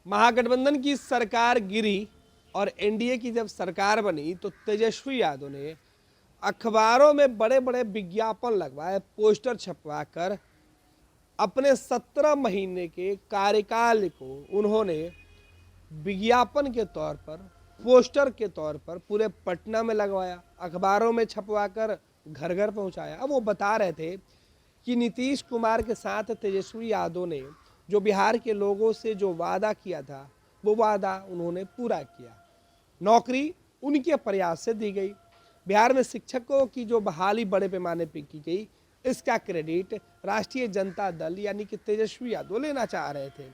महागठबंधन की सरकार गिरी और एनडीए की जब सरकार बनी तो तेजस्वी यादव ने अखबारों में बड़े बड़े विज्ञापन लगवाए, पोस्टर छपवा कर अपने 17 महीने के कार्यकाल को उन्होंने विज्ञापन के तौर पर, पोस्टर के तौर पर पूरे पटना में लगवाया, अखबारों में छपवा कर घर घर पहुंचाया। अब वो बता रहे थे कि नीतीश कुमार के साथ तेजस्वी यादव ने जो बिहार के लोगों से जो वादा किया था वो वादा उन्होंने पूरा किया। नौकरी उनके प्रयास से दी गई। बिहार में शिक्षकों की जो बहाली बड़े पैमाने पर की गई, इसका क्रेडिट राष्ट्रीय जनता दल यानी कि तेजस्वी यादव लेना चाह रहे थे।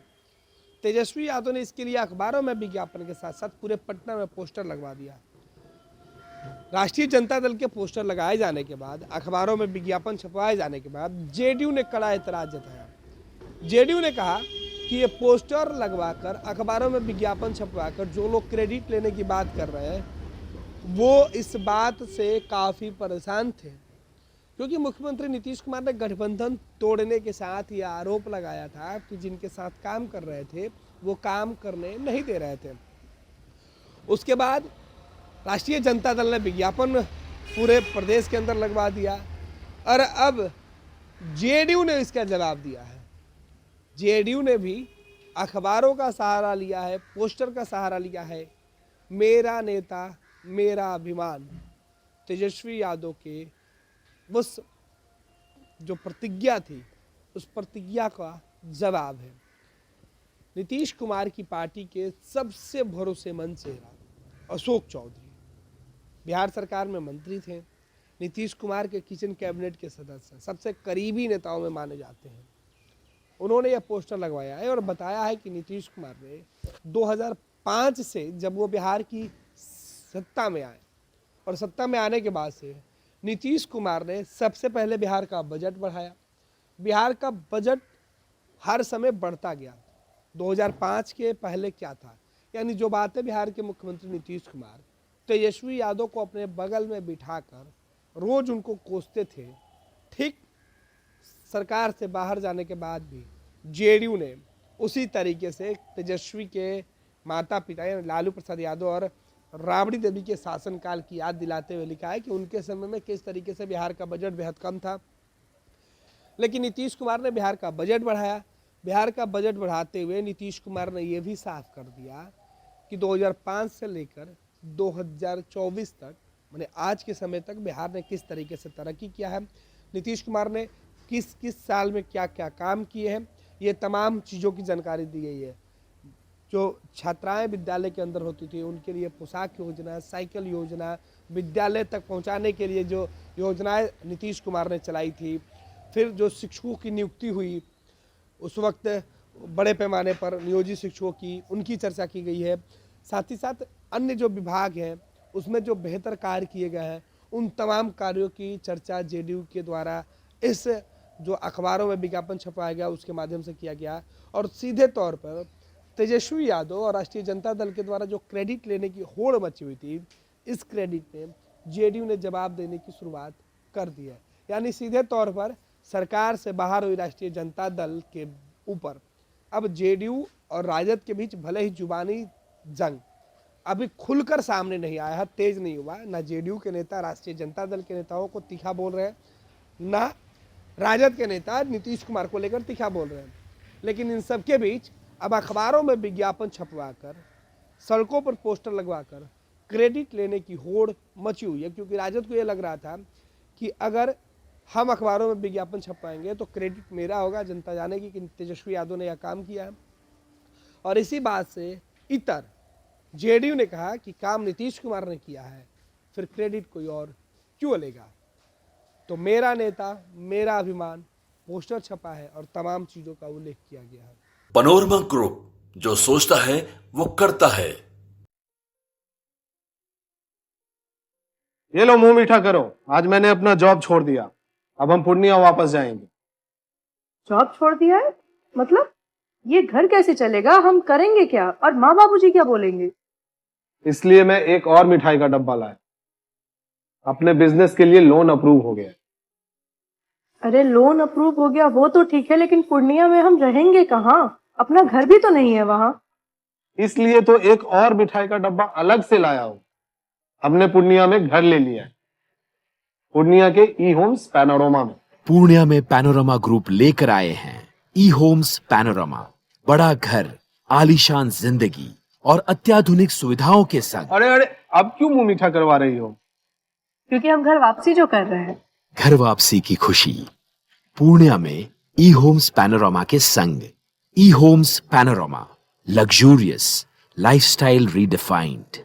तेजस्वी यादव ने इसके लिए अखबारों में विज्ञापन के साथ साथ पूरे पटना में पोस्टर लगवा दिया। राष्ट्रीय जनता दल के पोस्टर लगाए जाने के बाद, अखबारों में विज्ञापन छपवाए जाने के बाद जेडीयू ने कड़ा एतराज जताया। जेडीयू ने कहा कि ये पोस्टर लगवाकर, अखबारों में विज्ञापन छपवाकर जो लोग क्रेडिट लेने की बात कर रहे हैं वो इस बात से काफ़ी परेशान थे, क्योंकि मुख्यमंत्री नीतीश कुमार ने गठबंधन तोड़ने के साथ ये आरोप लगाया था कि जिनके साथ काम कर रहे थे वो काम करने नहीं दे रहे थे। उसके बाद राष्ट्रीय जनता दल ने विज्ञापन पूरे प्रदेश के अंदर लगवा दिया और अब जेडीयू ने इसका जवाब दिया है। जेडीयू ने भी अखबारों का सहारा लिया है, पोस्टर का सहारा लिया है। मेरा नेता मेरा अभिमान, तेजस्वी यादव के उस जो प्रतिज्ञा थी उस प्रतिज्ञा का जवाब है। नीतीश कुमार की पार्टी के सबसे भरोसेमंद चेहरा अशोक चौधरी बिहार सरकार में मंत्री थे, नीतीश कुमार के किचन कैबिनेट के सदस्य, सबसे करीबी नेताओं में माने जाते हैं। उन्होंने यह पोस्टर लगवाया है और बताया है कि नीतीश कुमार ने 2005 से जब वो बिहार की सत्ता में आए और सत्ता में आने के बाद से नीतीश कुमार ने सबसे पहले बिहार का बजट बढ़ाया। बिहार का बजट हर समय बढ़ता गया। 2005 के पहले क्या था, यानी जो बातें बिहार के मुख्यमंत्री नीतीश कुमार तेजस्वी यादव को अपने बगल में बिठाकर रोज उनको कोसते थे, ठीक सरकार से बाहर जाने के बाद भी जेडीयू ने उसी तरीके से तेजस्वी के माता पिता यानी लालू प्रसाद यादव और राबड़ी देवी के शासनकाल की याद दिलाते हुए लिखा है कि उनके समय में किस तरीके से बिहार का बजट बेहद कम था, लेकिन नीतीश कुमार ने बिहार का बजट बढ़ाया। बिहार का बजट बढ़ाते हुए नीतीश कुमार ने यह भी साफ कर दिया कि 2005 से लेकर 2024 तक, माने आज के समय तक बिहार ने किस तरीके से तरक्की किया है, नीतीश कुमार ने किस किस साल में क्या क्या काम किए हैं, ये तमाम चीज़ों की जानकारी दी गई है। जो छात्राएं विद्यालय के अंदर होती थी उनके लिए पोशाक योजना, साइकिल योजना, विद्यालय तक पहुंचाने के लिए जो योजनाएं नीतीश कुमार ने चलाई थी, फिर जो शिक्षकों की नियुक्ति हुई उस वक्त बड़े पैमाने पर नियोजित शिक्षकों की, उनकी चर्चा की गई है। साथ ही साथ अन्य जो विभाग हैं उसमें जो बेहतर कार्य किए गए हैं उन तमाम कार्यों की चर्चा जेडीयू के द्वारा इस जो अखबारों में विज्ञापन छपाया गया उसके माध्यम से किया गया। और सीधे तौर पर तेजस्वी यादव और राष्ट्रीय जनता दल के द्वारा जो क्रेडिट लेने की होड़ मची हुई थी, इस क्रेडिट में जेडीयू ने जवाब देने की शुरुआत कर दी है। यानी सीधे तौर पर सरकार से बाहर हुई राष्ट्रीय जनता दल के ऊपर अब जेडीयू और राजद के बीच भले ही जुबानी जंग अभी खुलकर सामने नहीं आया है, तेज नहीं हुआ। ना जेडीयू के नेता राष्ट्रीय जनता दल के नेताओं को तीखा बोल रहे हैं, ना राजद के नेता नीतीश कुमार को लेकर तीखा बोल रहे हैं, लेकिन इन सब के बीच अब अखबारों में विज्ञापन छपवाकर, सड़कों पर पोस्टर लगवाकर क्रेडिट लेने की होड़ मची हुई है। क्योंकि राजद को यह लग रहा था कि अगर हम अखबारों में विज्ञापन छपवाएंगे तो क्रेडिट मेरा होगा, जनता जानेगी कि तेजस्वी यादव ने यह काम किया है। और इसी बात से इतर जेडीयू ने कहा कि काम नीतीश कुमार ने किया है, फिर क्रेडिट कोई और क्यों लेगा। तो मेरा नेता मेरा अभिमान पोस्टर छपा है और तमाम चीजों का उल्लेख किया गया है। पनोरमा ग्रुप, जो सोचता है वो करता है। ये लो मुंह मीठा करो, आज मैंने अपना जॉब छोड़ दिया, अब हम पूर्णिया वापस जाएंगे। जॉब छोड़ दिया है? मतलब ये घर कैसे चलेगा? हम करेंगे क्या? और माँ बाबूजी क्या बोलेंगे? इसलिए मैं एक और मिठाई का डब्बा लाया। अपने बिजनेस के लिए लोन अप्रूव हो गया। अरे लोन अप्रूव हो गया वो तो ठीक है, लेकिन पूर्णिया में हम रहेंगे कहाँ? अपना घर भी तो नहीं है वहाँ। इसलिए तो एक और मिठाई का डब्बा अलग से लाया हूं। हमने पूर्णिया में घर ले लिया है, पूर्णिया के ई होम्स पैनोरमा में। पूर्णिया में पैनोरमा ग्रुप लेकर आए हैं ई होम्स पैनोरमा। बड़ा घर, आलीशान जिंदगी और अत्याधुनिक सुविधाओं के संग। अरे अरे, अब क्यों मुंह मीठा करवा रही हो? क्योंकि हम घर वापसी जो कर रहे हैं। घर वापसी की खुशी पूर्णिया में ई होम्स पैनोरमा के संग। ई Homes Panorama, luxurious lifestyle redefined.